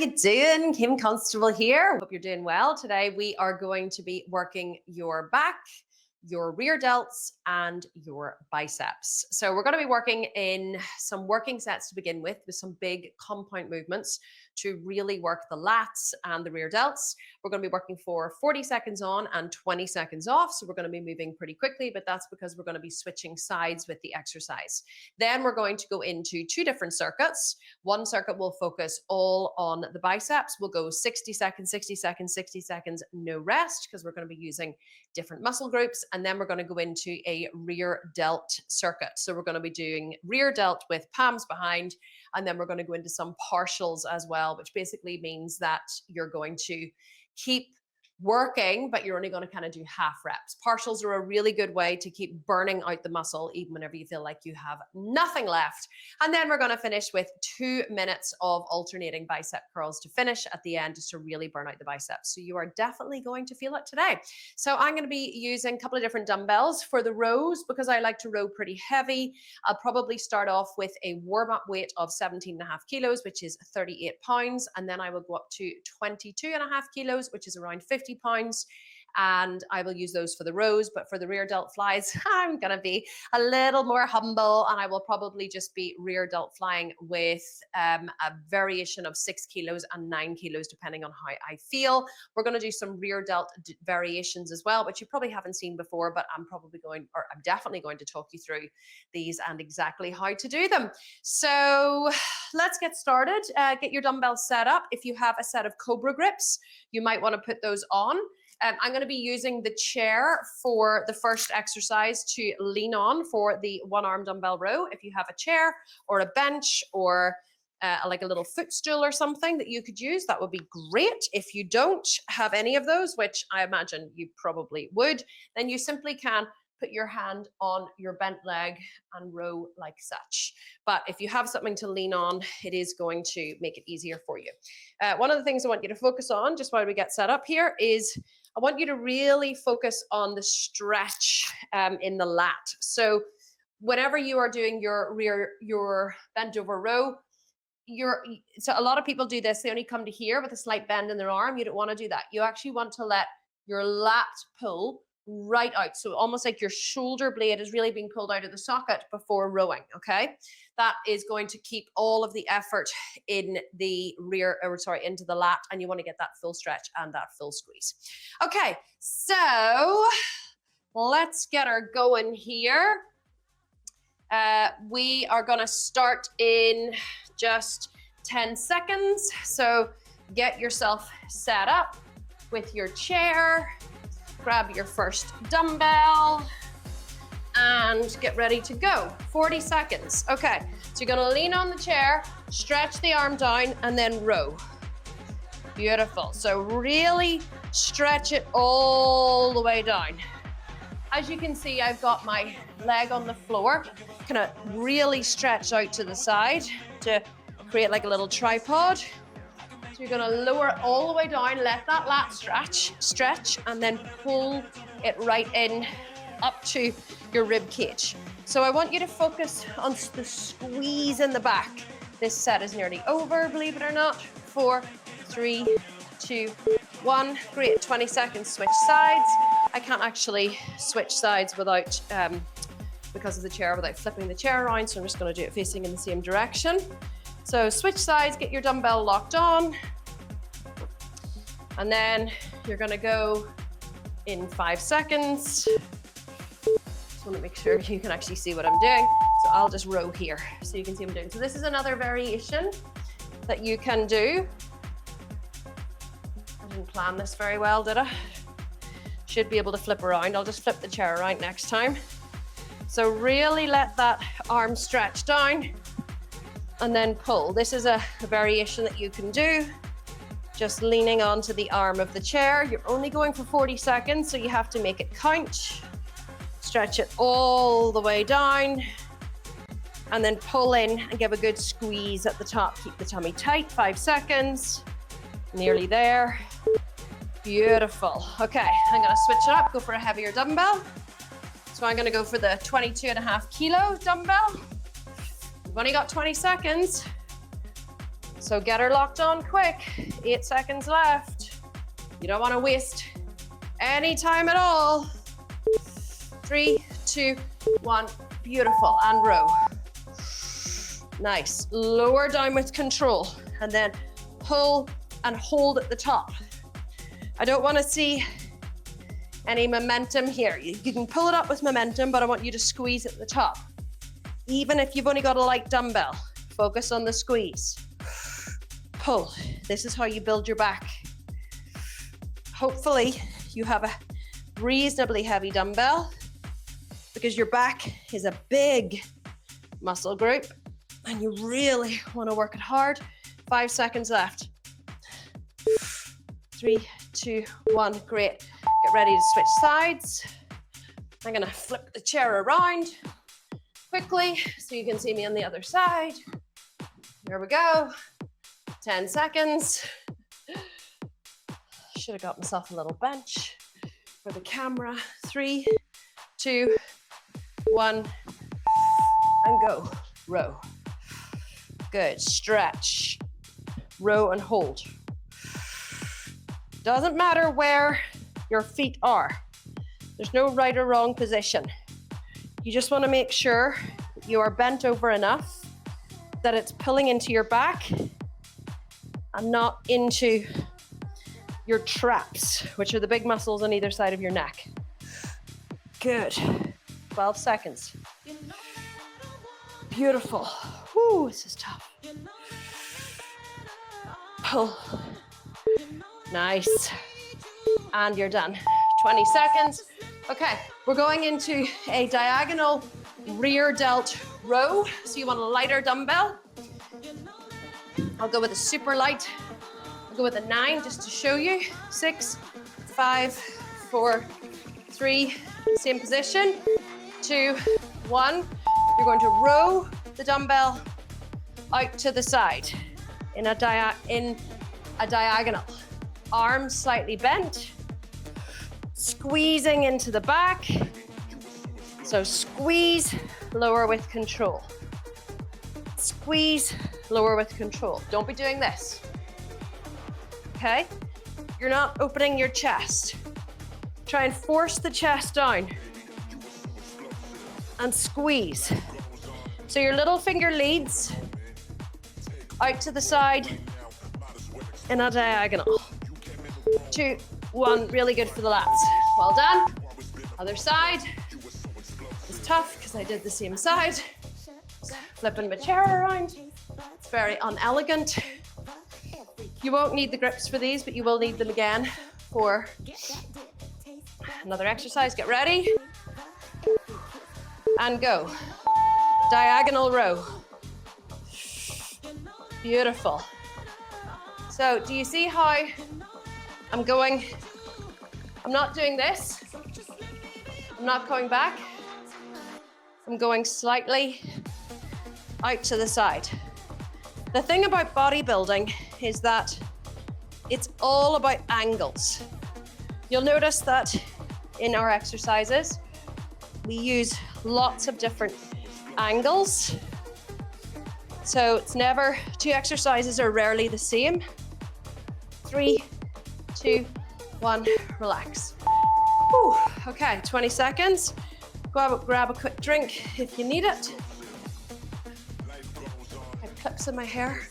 you doing? Kim Constable here. Hope you're doing well. Today we are going to be working your back, your rear delts, and your biceps. So we're going to be working in some working sets to begin with some big compound movements to really work the lats and the rear delts. We're going to be working for 40 seconds on and 20 seconds off. So we're going to be moving pretty quickly, but that's because we're going to be switching sides with the exercise. Then we're going to go into two different circuits. One circuit will focus all on the biceps. We'll go 60 seconds, 60 seconds, 60 seconds, no rest, because we're going to be using different muscle groups. And then we're going to go into a rear delt circuit. So we're going to be doing rear delt with palms behind, and then we're going to go into some partials as well, which basically means that you're going to keep working, but you're only going to kind of do half reps. Partials are a really good way to keep burning out the muscle, even whenever you feel like you have nothing left. And then we're going to finish with 2 minutes of alternating bicep curls to finish at the end, just to really burn out the biceps. So you are definitely going to feel it today. So I'm going to be using a couple of different dumbbells for the rows, because I like to row pretty heavy. I'll probably start off with a warm-up weight of 17.5 kilos, which is 38 pounds. And then I will go up to 22.5 kilos, which is around 50 pounds, and I will use those for the rows. But for the rear delt flies, I'm gonna be a little more humble, and I will probably just be rear delt flying with a variation of 6 kilos and 9 kilos, depending on how I feel. We're gonna do some rear delt variations as well, which you probably haven't seen before, but I'm definitely going to talk you through these and exactly how to do them. So let's get started. Get your dumbbells set up. If you have a set of Cobra grips, you might want to put those on. I'm going to be using the chair for the first exercise to lean on for the one-arm dumbbell row. If you have a chair or a bench or like a little footstool or something that you could use, that would be great. If you don't have any of those, which I imagine you probably would, then you simply can put your hand on your bent leg and row like such. But if you have something to lean on, it is going to make it easier for you. One of the things I want you to focus on, just while we get set up here, is I want you to really focus on the stretch in the lat. So whenever you are doing your bent over row, so a lot of people do this, they only come to here with a slight bend in their arm. You don't want to do that. You actually want to let your lat pull right out. So almost like your shoulder blade is really being pulled out of the socket before rowing, okay? That is going to keep all of the effort in the into the lat, and you want to get that full stretch and that full squeeze. Okay, so let's get her going here. We are gonna start in just 10 seconds. So get yourself set up with your chair. Grab your first dumbbell and get ready to go. 40 seconds. Okay, so you're gonna lean on the chair, stretch the arm down, and then row. Beautiful. So really stretch it all the way down. As you can see, I've got my leg on the floor. Gonna really stretch out to the side to create like a little tripod. So you're gonna lower it all the way down, let that lat stretch, and then pull it right in up to your rib cage. So I want you to focus on the squeeze in the back. This set is nearly over, believe it or not. 4, 3, 2, 1. Great, 20 seconds, switch sides. I can't actually switch sides without, because of the chair, without flipping the chair around, so I'm just gonna do it facing in the same direction. So switch sides, get your dumbbell locked on, and then you're gonna go in 5 seconds. Just wanna make sure you can actually see what I'm doing. So I'll just row here so you can see what I'm doing. So this is another variation that you can do. I didn't plan this very well, did I? Should be able to flip around. I'll just flip the chair around next time. So really let that arm stretch down and then pull. This is a variation that you can do, just leaning onto the arm of the chair. You're only going for 40 seconds, so you have to make it count. Stretch it all the way down, and then pull in and give a good squeeze at the top. Keep the tummy tight, 5 seconds. Nearly there. Beautiful. Okay, I'm gonna switch it up, go for a heavier dumbbell. So I'm gonna go for the 22.5 kilo dumbbell. We've only got 20 seconds. So get her locked on quick. 8 seconds left. You don't want to waste any time at all. 3, 2, 1. Beautiful. And row. Nice. Lower down with control and then pull and hold at the top. I don't want to see any momentum here. You can pull it up with momentum, but I want you to squeeze at the top. Even if you've only got a light dumbbell, focus on the squeeze. Pull. This is how you build your back. Hopefully you have a reasonably heavy dumbbell because your back is a big muscle group and you really want to work it hard. 5 seconds left. 3, 2, 1. Great. Get ready to switch sides. I'm going to flip the chair around quickly so you can see me on the other side. Here we go. 10 seconds. Should have got myself a little bench for the camera. 3, 2, 1, and go. Row. Good. Stretch. Row and hold. Doesn't matter where your feet are. There's no right or wrong position. You just want to make sure that you are bent over enough that it's pulling into your back and not into your traps, which are the big muscles on either side of your neck. Good. 12 seconds. Beautiful. Whew, this is tough. Pull. Nice. And you're done. 20 seconds. Okay, we're going into a diagonal rear delt row. So you want a lighter dumbbell. I'll go with a super light. I'll go with a 9 just to show you. 6, 5, 4, 3, same position. 2, 1. You're going to row the dumbbell out to the side in a diagonal. Arms slightly bent. Squeezing into the back. So squeeze, lower with control. Squeeze, lower with control. Don't be doing this. Okay? You're not opening your chest. Try and force the chest down. And squeeze. So your little finger leads out to the side in a diagonal. 2, 1, really good for the lats. Well done. Other side. It's tough because I did the same side. Flipping my chair around. It's very unelegant. You won't need the grips for these, but you will need them again for another exercise. Get ready. And go. Diagonal row. Beautiful. So do you see how I'm going? I'm not doing this. I'm not going back. I'm going slightly out to the side. The thing about bodybuilding is that it's all about angles. You'll notice that in our exercises, we use lots of different angles. So it's never, 2 exercises are rarely the same. 3, 2, 1, relax. Whew. Okay, 20 seconds. Grab a quick drink if you need it. I have clips in my hair.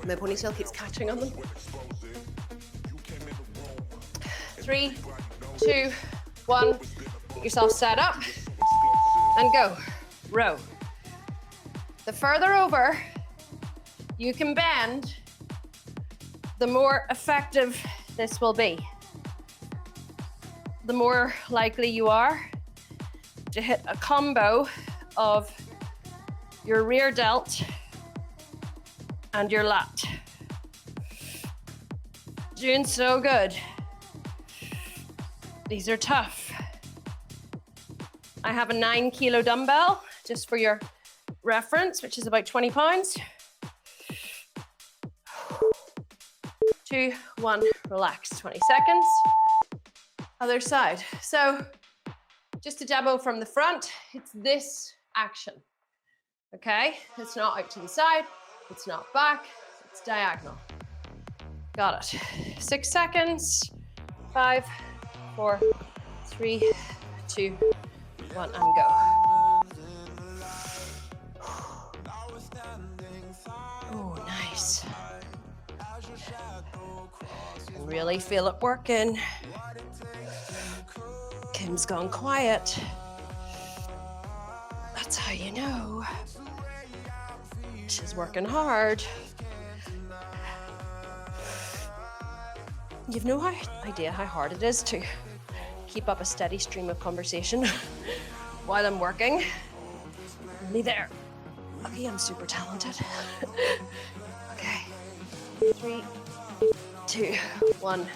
My ponytail keeps catching on them. 3, 2, 1. Get yourself set up and go. Row. The further over you can bend, the more effective this will be. The more likely you are to hit a combo of your rear delt and your lat. Doing so good. These are tough. I have a 9-kilo dumbbell, just for your reference, which is about 20 pounds. 2, 1, relax, 20 seconds. Other side. So just a demo from the front, it's this action. Okay, it's not out to the side, it's not back, it's diagonal. Got it. 6 seconds. 5, 4, 3, 2, 1, and go. Oh, nice. Can really feel it working. Kim's gone quiet. That's how you know. She's working hard. You've no idea how hard it is to keep up a steady stream of conversation while I'm working. Only there. Okay, I'm super talented. Okay. 3, 2, 1,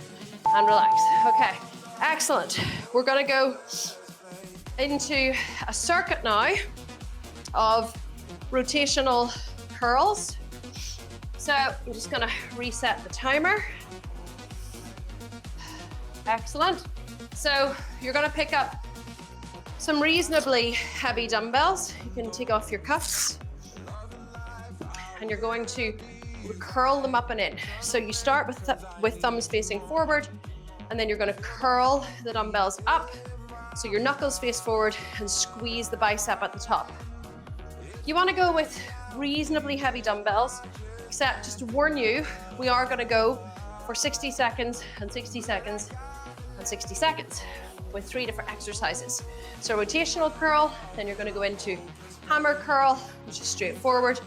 and relax. Okay, excellent. We're gonna go into a circuit now of rotational curls. So I'm just gonna reset the timer. Excellent. So you're gonna pick up some reasonably heavy dumbbells. You can take off your cuffs. And you're going to curl them up and in. So you start with thumbs facing forward, and then you're gonna curl the dumbbells up. So your knuckles face forward and squeeze the bicep at the top. You wanna go with reasonably heavy dumbbells, except just to warn you, we are gonna go for 60 seconds and 60 seconds and 60 seconds with 3 different exercises. So rotational curl, then you're gonna go into hammer curl, which is straightforward,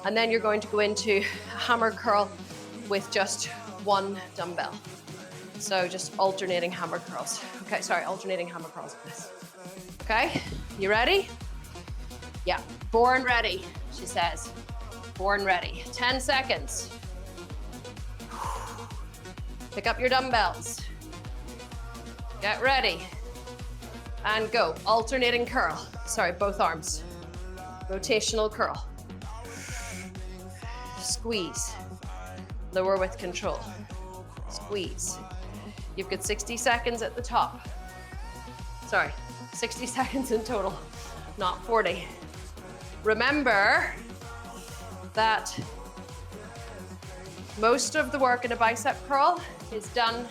and then you're going to go into a hammer curl with just 1 dumbbell. So just alternating hammer curls. Okay, sorry, alternating hammer curls with this. Okay, you ready? Yeah, born ready, she says. Born ready. 10 seconds. Pick up your dumbbells. Get ready. And go. Alternating curl. Sorry, both arms. Rotational curl. Squeeze. Lower with control. Squeeze. You've got 60 seconds at the top. Sorry, 60 seconds in total, not 40. Remember that most of the work in a bicep curl is done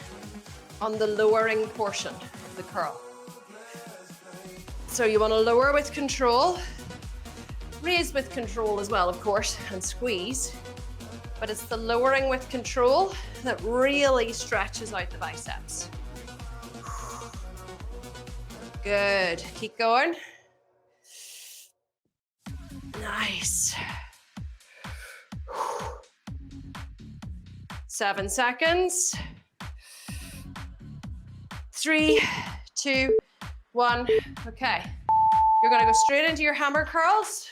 on the lowering portion of the curl. So you want to lower with control, raise with control as well, of course, and squeeze. But it's the lowering with control that really stretches out the biceps. Good, keep going. Nice. 7 seconds. 3, 2, 1. Okay. You're gonna go straight into your hammer curls.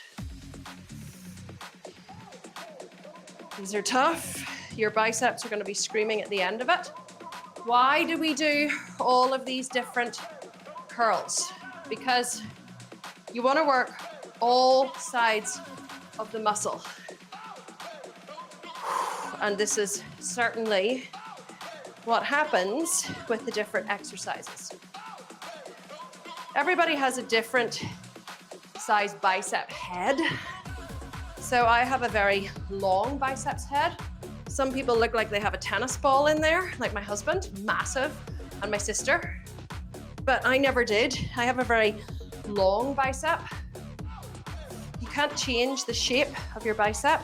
These are tough. Your biceps are gonna be screaming at the end of it. Why do we do all of these different curls? Because you wanna work all sides of the muscle. And this is certainly what happens with the different exercises. Everybody has a different size bicep head. So I have a very long biceps head. Some people look like they have a tennis ball in there, like my husband, massive, and my sister. But I never did. I have a very long bicep. You can't change the shape of your bicep,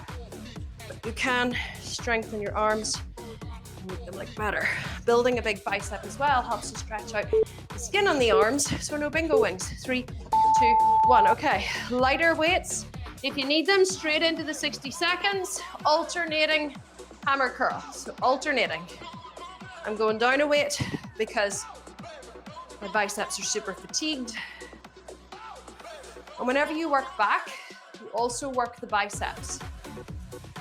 but you can strengthen your arms and make them look better. Building a big bicep as well helps you stretch out the skin on the arms, so no bingo wings. 3, 2, 1. Okay, lighter weights. If you need them, straight into the 60 seconds, alternating hammer curl. So alternating. I'm going down a weight because my biceps are super fatigued. And whenever you work back, you also work the biceps.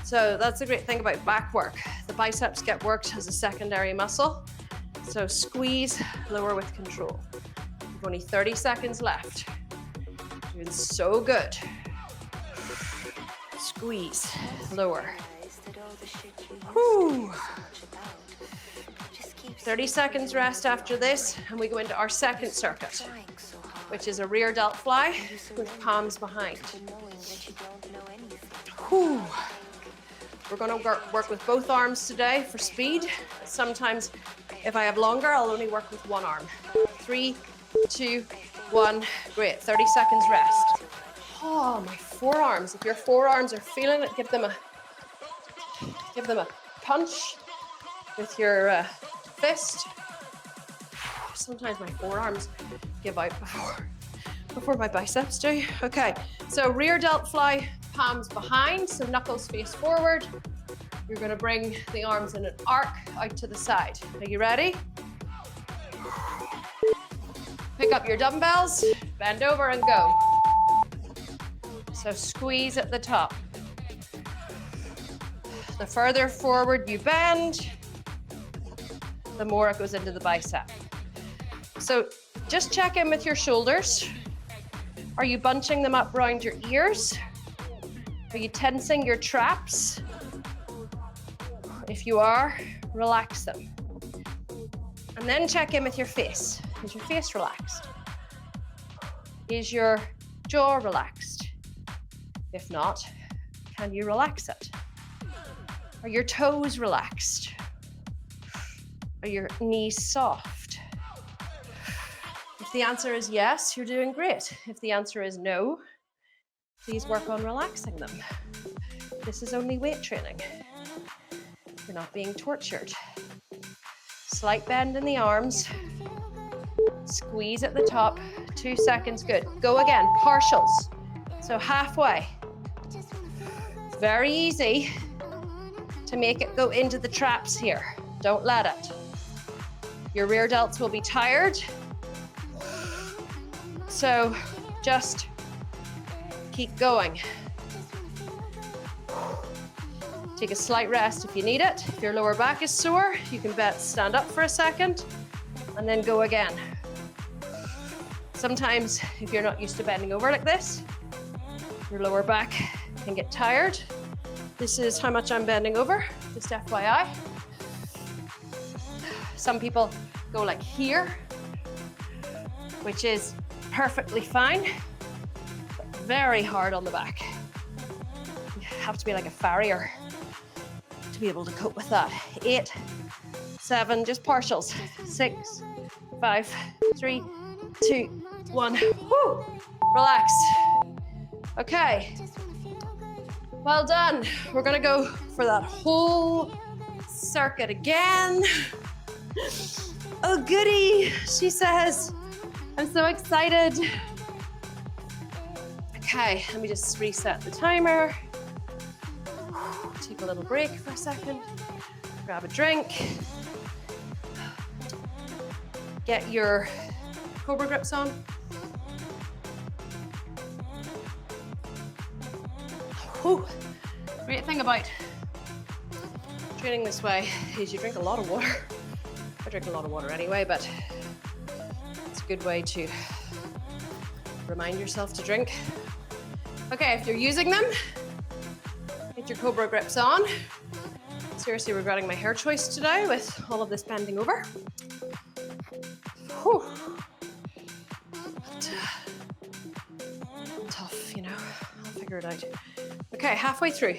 So that's the great thing about back work. The biceps get worked as a secondary muscle. So squeeze, lower with control. You've only 30 seconds left. Doing so good. Squeeze, lower. Whew. 30 seconds rest after this, and we go into our second circuit. which is a rear delt fly with palms behind. Whew. We're going to work with both arms today for speed. Sometimes if I have longer, I'll only work with one arm. 3, 2, 1, great. 30 seconds rest. Oh, my forearms. If your forearms are feeling it, give them a punch with your fist. Sometimes my forearms give out before my biceps do. Okay, so rear delt fly, palms behind, so knuckles face forward. You're gonna bring the arms in an arc out to the side. Are you ready? Pick up your dumbbells, bend over and go. So squeeze at the top. The further forward you bend, the more it goes into the bicep. So just check in with your shoulders. Are you bunching them up around your ears? Are you tensing your traps? If you are, relax them. And then check in with your face. Is your face relaxed? Is your jaw relaxed? If not, can you relax it? Are your toes relaxed? Are your knees soft? If the answer is yes, you're doing great. If the answer is no, please work on relaxing them. This is only weight training. You're not being tortured. Slight bend in the arms. Squeeze at the top. 2 seconds, good. Go again, partials. So halfway. It's very easy to make it go into the traps here. Don't let it. Your rear delts will be tired. So just keep going. Take a slight rest if you need it. If your lower back is sore, you can stand up for a second and then go again. Sometimes, if you're not used to bending over like this, your lower back can get tired. This is how much I'm bending over, just FYI. Some people go like here, which is perfectly fine, but very hard on the back. You have to be like a farrier to be able to cope with that. 8, 7, just partials. 6, 5, 3, 2, 1. Woo! Relax. Okay. Well done. We're gonna go for that whole circuit again. Oh goody, she says. I'm so excited. Okay, let me just reset the timer. Take a little break for a second. Grab a drink. Get your Cobra grips on. Whew. Great thing about training this way is you drink a lot of water. I drink a lot of water anyway, but it's a good way to remind yourself to drink. Okay, if you're using them, get your Cobra grips on. Seriously regretting my hair choice today with all of this bending over. Whew. But, tough, you know, I'll figure it out. Okay, halfway through.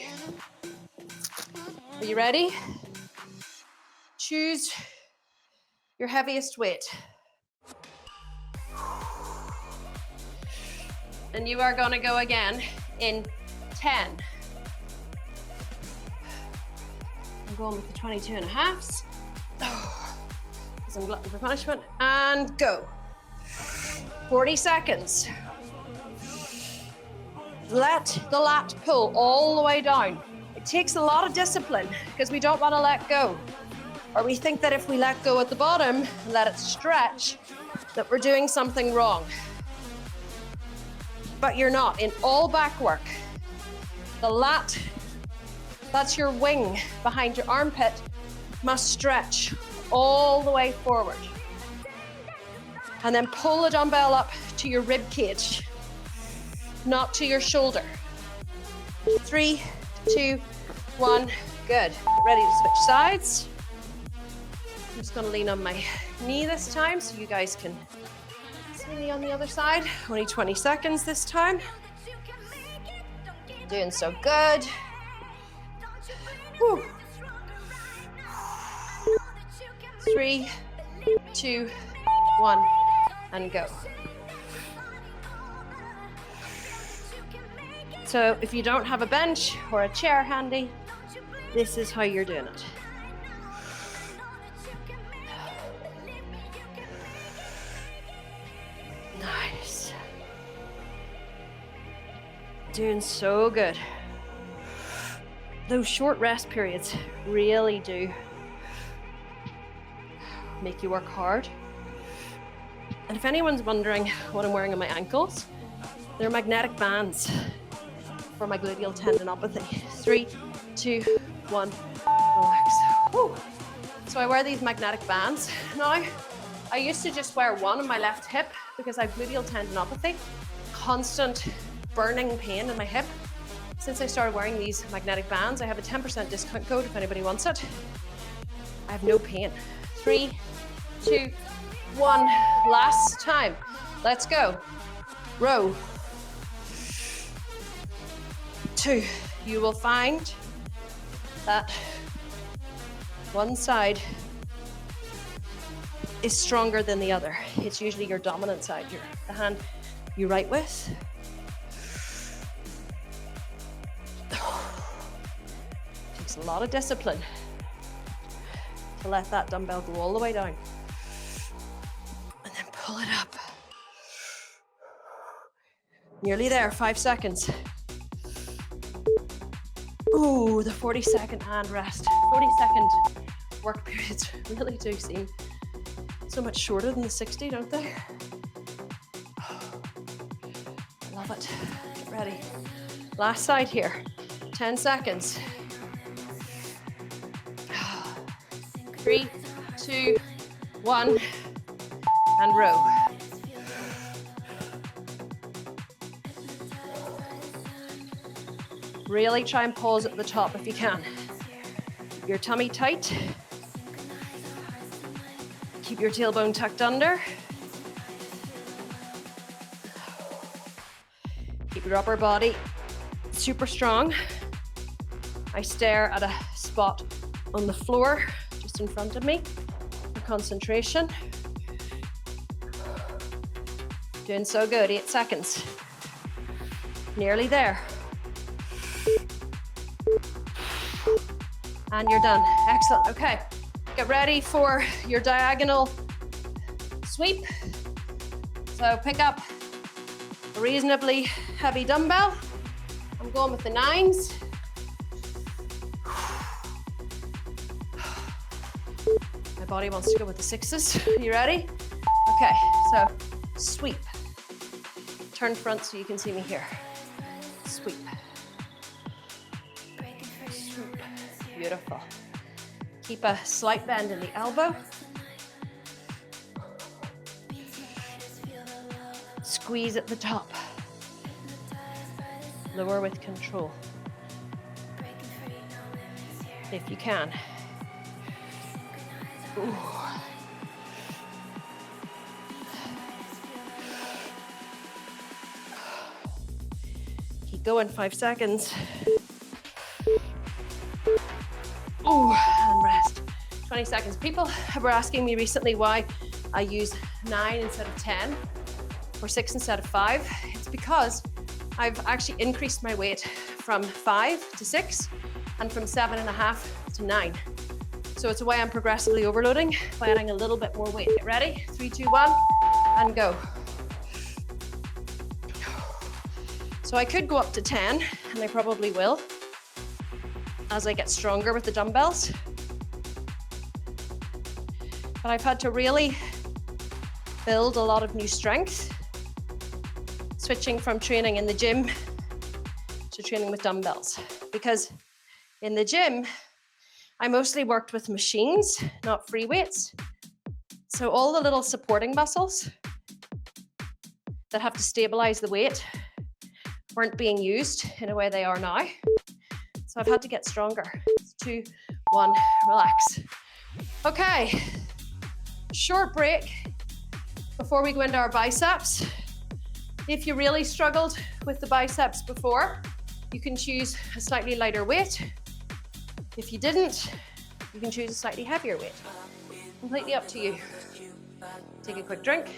Are you ready? Choose your heaviest weight. And you are gonna go again in 10. I'm going with the 22.5s. Because I'm glutton for punishment. And go. 40 seconds. Let the lat pull all the way down. It takes a lot of discipline because we don't want to let go. Or we think that if we let go at the bottom and let it stretch, that we're doing something wrong. But you're not. In all back work, the lat, that's your wing behind your armpit, must stretch all the way forward. And then pull the dumbbell up to your rib cage, not to your shoulder. 3, 2, 1, good. Ready to switch sides. I'm just gonna lean on my knee this time so you guys can see See me on the other side. Only 20 seconds this time. Doing so good. Whew. 3, 2, 1, and go. So if you don't have a bench or a chair handy, this is how you're doing it. Nice. Doing so good. Those short rest periods really do make you work hard. And if anyone's wondering what I'm wearing on my ankles, they're magnetic bands for my gluteal tendinopathy. 3, 2, 1, relax. Whew. So I wear these magnetic bands now. I used to just wear one on my left hip because I have gluteal tendinopathy, constant burning pain in my hip. Since I started wearing these magnetic bands, I have a 10% discount code if anybody wants it. I have no pain. 3, 2, 1, last time. Let's go. Row. 2. You will find that one side is stronger than the other. It's usually your dominant side, the hand you write with. Takes a lot of discipline to let that dumbbell go all the way down. And then pull it up. Nearly there, 5 seconds. Ooh, the 40-second hand rest. 40-second work periods really do seem so much shorter than the 60, don't they? I love it. Get ready. Last side here. 10 seconds. 3, 2, 1, and row. Really try and pause at the top if you can. Keep your tummy tight. Keep your tailbone tucked under. Keep your upper body super strong. I stare at a spot on the floor just in front of me for concentration. Doing so good, 8 seconds. Nearly there. And you're done. Excellent. Okay, get ready for your diagonal sweep. So pick up a reasonably heavy dumbbell. I'm going with the 9s. My body wants to go with the 6s. You ready? Okay, so sweep. Turn front so you can see me here. Sweep. Sweep. Beautiful. Keep a slight bend in the elbow. Squeeze at the top. Lower with control. If you can. Ooh. Keep going, 5 seconds. Ooh, and rest. 20 seconds. People were asking me recently why I use 9 instead of 10 or 6 instead of 5. It's because I've actually increased my weight from 5 to 6 and from 7.5 to 9. So it's a way I'm progressively overloading by adding a little bit more weight. Get ready? 3, 2, 1, and go. So I could go up to 10, and I probably will, as I get stronger with the dumbbells. But I've had to really build a lot of new strength, switching from training in the gym to training with dumbbells. Because in the gym, I mostly worked with machines, not free weights. So all the little supporting muscles that have to stabilize the weight weren't being used in a way they are now. So I've had to get stronger. 2, 1, relax. Okay, short break before we go into our biceps, if you really struggled with the biceps before, you can choose a slightly lighter weight. If you didn't, you can choose a slightly heavier weight. Completely up to you. Take a quick drink.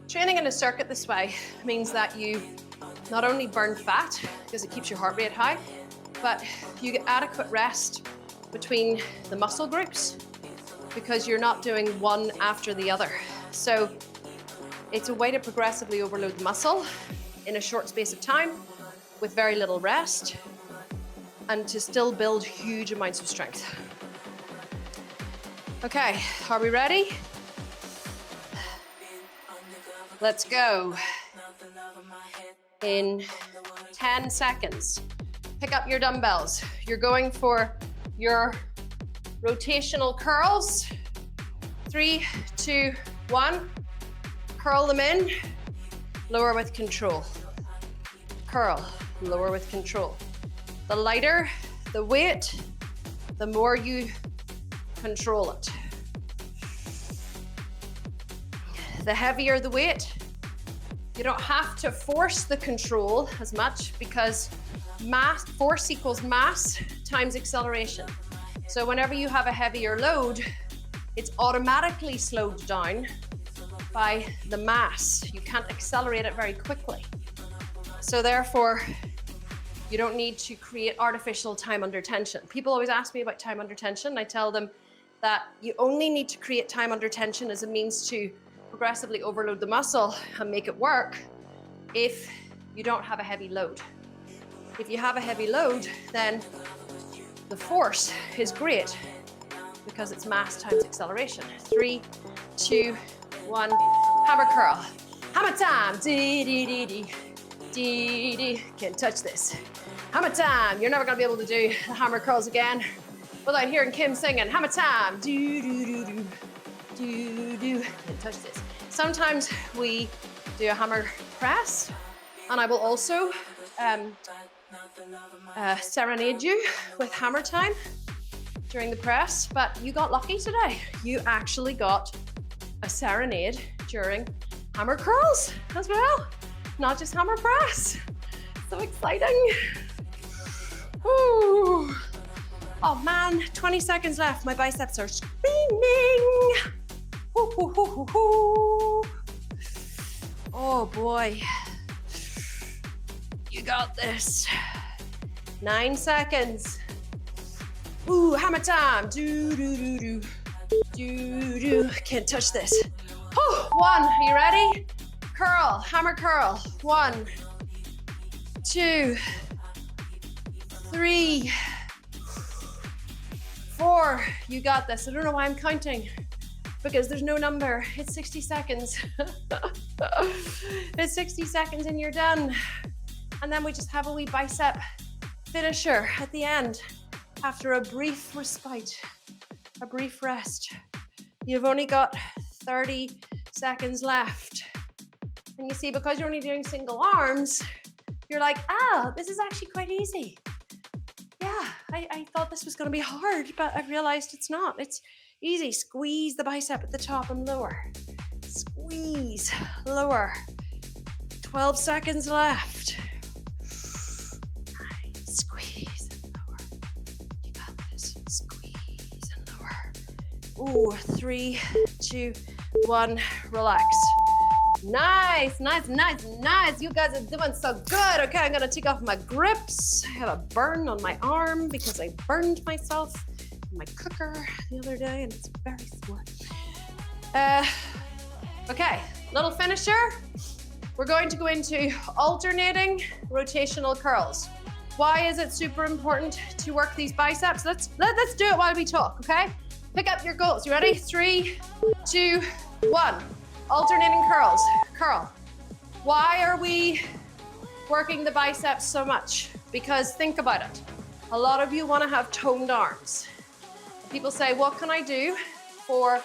Training in a circuit this way means that you not only burn fat, because it keeps your heart rate high, but you get adequate rest between the muscle groups because you're not doing one after the other. So it's a way to progressively overload the muscle in a short space of time with very little rest and to still build huge amounts of strength. Okay, are we ready? Let's go. In 10 seconds, pick up your dumbbells. You're going for your rotational curls. 3, 2, 1. Curl them in, lower with control. Curl, lower with control. The lighter the weight, the more you control it. The heavier the weight, you don't have to force the control as much because force equals mass times acceleration. So whenever you have a heavier load, it's automatically slowed down by the mass. You can't accelerate it very quickly. So therefore, you don't need to create artificial time under tension. People always ask me about time under tension. I tell them that you only need to create time under tension as a means to progressively overload the muscle and make it work if you don't have a heavy load. If you have a heavy load, then the force is great because it's mass times acceleration. 3, 2, 1, hammer curl. Hammer time, dee dee dee dee, dee dee. Can't touch this. Hammer time. You're never gonna be able to do the hammer curls again without hearing Kim singing. Hammer time, do do do do, do do. Can't touch this. Sometimes we do a hammer press, and I will also serenade you with hammer time during the press, but you got lucky today. You actually got a serenade during hammer curls as well, not just hammer press. So exciting. Ooh. Oh man, 20 seconds left. My biceps are screaming. Hoo, hoo, hoo, hoo, hoo. Oh boy. You got this. 9 seconds. Ooh, hammer time. Do, do, do, do. Do, do. Can't touch this. Oh, 1, are you ready? Curl, hammer curl. 1, 2, 3, 4. You got this. I don't know why I'm counting because there's no number. It's 60 seconds. It's 60 seconds and you're done. And then we just have a wee bicep finisher at the end after a brief respite, a brief rest. You've only got 30 seconds left. And you see, because you're only doing single arms, you're like, this is actually quite easy. Yeah, I thought this was gonna be hard, but I realized it's not. It's easy. Squeeze the bicep at the top and lower. Squeeze, lower. 12 seconds left. Squeeze and lower. You got this. Squeeze and lower. Ooh, 3, 2, 1, relax. Nice, nice, nice, nice. You guys are doing so good. Okay, I'm gonna take off my grips. I have a burn on my arm because I burned myself in my cooker the other day and it's very sore. Okay, little finisher. We're going to go into alternating rotational curls. Why is it super important to work these biceps? Let's do it while we talk, okay? Pick up your goals. You ready? 3, 2, 1. Alternating curls. Curl. Why are we working the biceps so much? Because think about it. A lot of you want to have toned arms. People say, what can I do for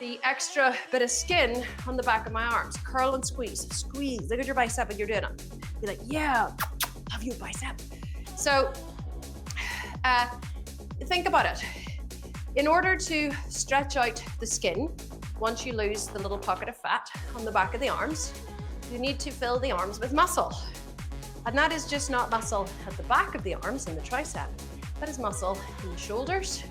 the extra bit of skin on the back of my arms? Curl and squeeze. Squeeze. Look at your bicep when you're doing it. You're like, yeah, love you, bicep. So think about it. In order to stretch out the skin, once you lose the little pocket of fat on the back of the arms, you need to fill the arms with muscle. And that is just not muscle at the back of the arms in the tricep. That is muscle in the shoulders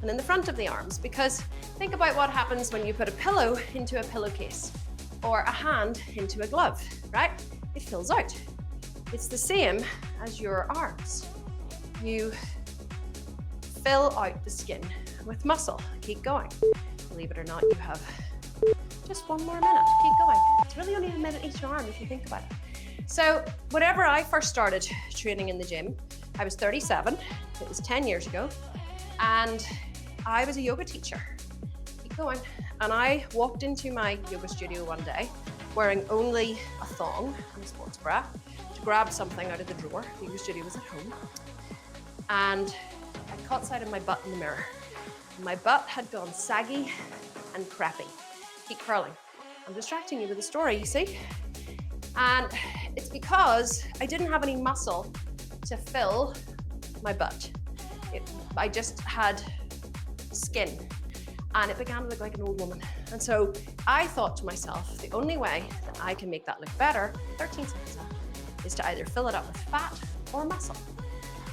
and in the front of the arms. Because think about what happens when you put a pillow into a pillowcase or a hand into a glove, right? It fills out. It's the same as your arms. You fill out the skin with muscle. Keep going. Believe it or not, you have just one more minute. Keep going. It's really only a minute each arm if you think about it. So whenever I first started training in the gym, I was 37. It was 10 years ago. And I was a yoga teacher. Keep going. And I walked into my yoga studio one day wearing only a thong and a sports bra to grab something out of the drawer. The yoga studio was at home. And I caught sight of my butt in the mirror. My butt had gone saggy and crappy. Keep curling. I'm distracting you with a story, you see? And it's because I didn't have any muscle to fill my butt. I just had skin, and it began to look like an old woman. And so I thought to myself, the only way that I can make that look better, 13 seconds left, is to either fill it up with fat or muscle.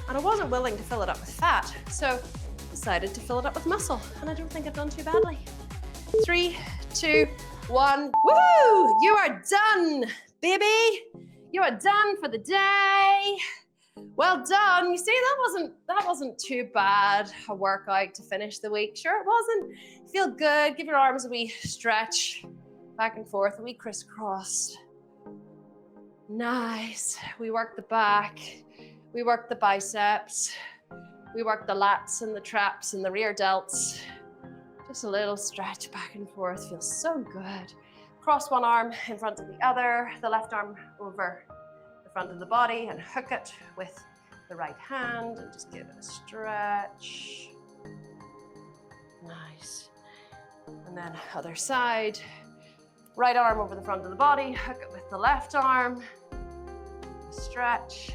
And I wasn't willing to fill it up with fat, so decided to fill it up with muscle, and I don't think I've done too badly. 3, 2, 1, woo! You are done, baby. You are done for the day. Well done. You see, that wasn't too bad a workout to finish the week. Sure, it wasn't. Feel good. Give your arms a wee stretch, back and forth, a wee crisscross. Nice. We worked the back. We worked the biceps. We worked the lats and the traps and the rear delts. Just a little stretch back and forth. Feels so good. Cross one arm in front of the other, the left arm over the front of the body, and hook it with the right hand and just give it a stretch. Nice. And then other side. Right arm over the front of the body, hook it with the left arm. Stretch.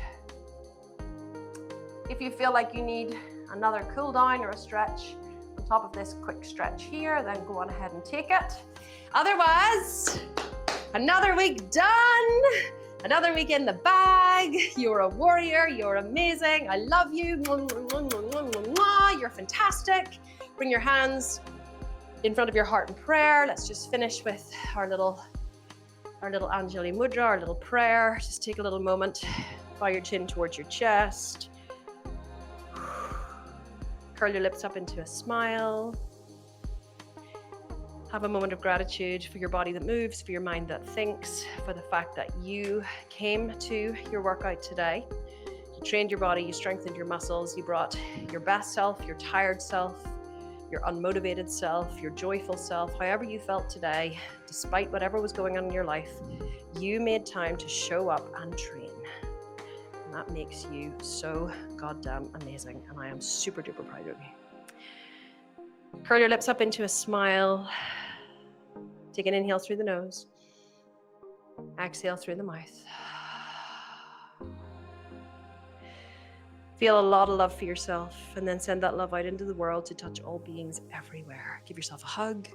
If you feel like you need another cool down or a stretch on top of this quick stretch here, then go on ahead and take it. Otherwise, another week done, another week in the bag. You're a warrior, you're amazing, I love you, you're fantastic. Bring your hands in front of your heart in prayer. Let's just finish with our little Anjali Mudra, our little prayer. Just take a little moment, bow your chin towards your chest. Curl your lips up into a smile. Have a moment of gratitude for your body that moves, for your mind that thinks, for the fact that you came to your workout today. You trained your body, you strengthened your muscles, you brought your best self, your tired self, your unmotivated self, your joyful self, however you felt today, despite whatever was going on in your life, you made time to show up and train. And that makes you so goddamn amazing. And I am super duper proud of you. Curl your lips up into a smile. Take an inhale through the nose. Exhale through the mouth. Feel a lot of love for yourself, and then send that love out into the world to touch all beings everywhere. Give yourself a hug.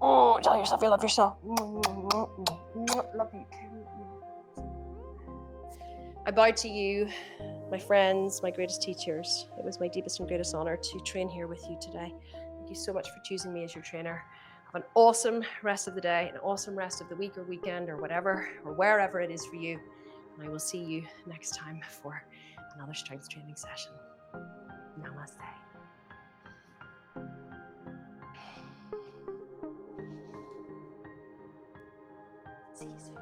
Oh, tell yourself you love yourself. Love you. I bow to you, my friends, my greatest teachers. It was my deepest and greatest honor to train here with you today. Thank you so much for choosing me as your trainer. Have an awesome rest of the day, an awesome rest of the week or weekend or whatever, or wherever it is for you. And I will see you next time for another strength training session. Namaste. See you soon.